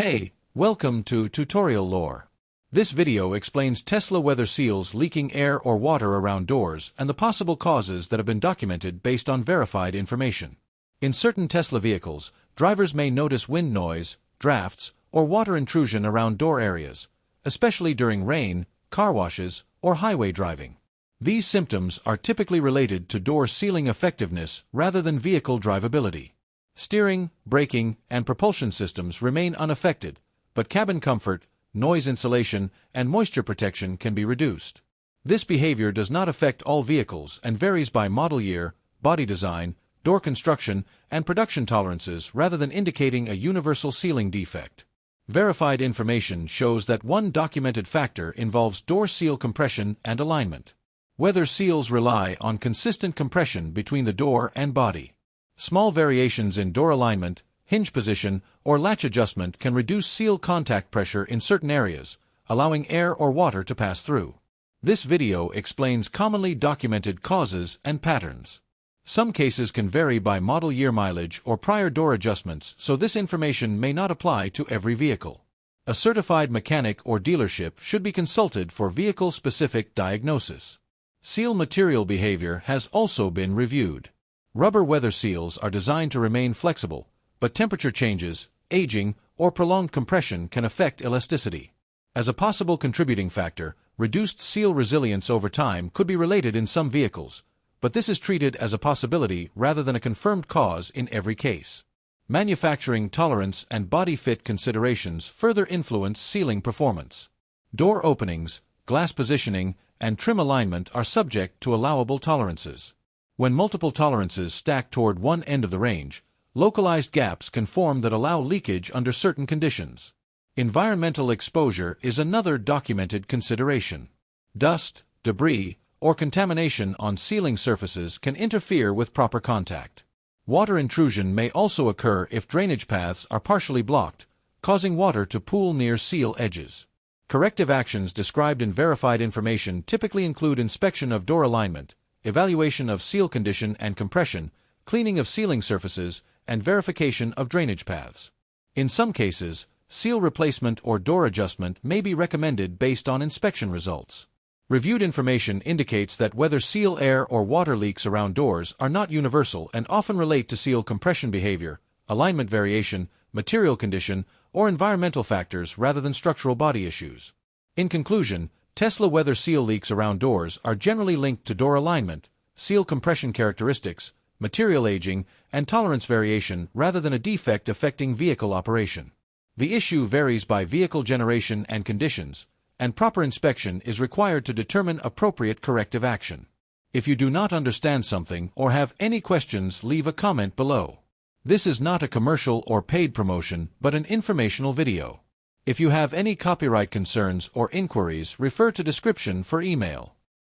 Hey, welcome to Tutorial Lore. This video explains Tesla weather seals leaking air or water around doors and the possible causes that have been documented based on verified information. In certain Tesla vehicles, drivers may notice wind noise, drafts, or water intrusion around door areas, especially during rain, car washes, or highway driving. These symptoms are typically related to door sealing effectiveness rather than vehicle drivability. Steering, braking, and propulsion systems remain unaffected, but cabin comfort, noise insulation, and moisture protection can be reduced. This behavior does not affect all vehicles and varies by model year, body design, door construction, and production tolerances rather than indicating a universal sealing defect. Verified information shows that one documented factor involves door seal compression and alignment. Weather seals rely on consistent compression between the door and body. Small variations in door alignment, hinge position, or latch adjustment can reduce seal contact pressure in certain areas, allowing air or water to pass through. This video explains commonly documented causes and patterns. Some cases can vary by model year mileage or prior door adjustments, so this information may not apply to every vehicle. A certified mechanic or dealership should be consulted for vehicle-specific diagnosis. Seal material behavior has also been reviewed. Rubber weather seals are designed to remain flexible, but temperature changes, aging, or prolonged compression can affect elasticity. As a possible contributing factor, reduced seal resilience over time could be related in some vehicles, but this is treated as a possibility rather than a confirmed cause in every case. Manufacturing tolerance and body fit considerations further influence sealing performance. Door openings, glass positioning, and trim alignment are subject to allowable tolerances. When multiple tolerances stack toward one end of the range, localized gaps can form that allow leakage under certain conditions. Environmental exposure is another documented consideration. Dust, debris, or contamination on sealing surfaces can interfere with proper contact. Water intrusion may also occur if drainage paths are partially blocked, causing water to pool near seal edges. Corrective actions described in verified information typically include inspection of door alignment, evaluation of seal condition and compression, cleaning of sealing surfaces, and verification of drainage paths. In some cases, seal replacement or door adjustment may be recommended based on inspection results. Reviewed information indicates that whether seal air or water leaks around doors are not universal and often relate to seal compression behavior, alignment variation, material condition, or environmental factors rather than structural body issues. In conclusion, Tesla weather seal leaks around doors are generally linked to door alignment, seal compression characteristics, material aging, and tolerance variation rather than a defect affecting vehicle operation. The issue varies by vehicle generation and conditions, and proper inspection is required to determine appropriate corrective action. If you do not understand something or have any questions, leave a comment below. This is not a commercial or paid promotion, but an informational video. If you have any copyright concerns or inquiries, refer to description for email.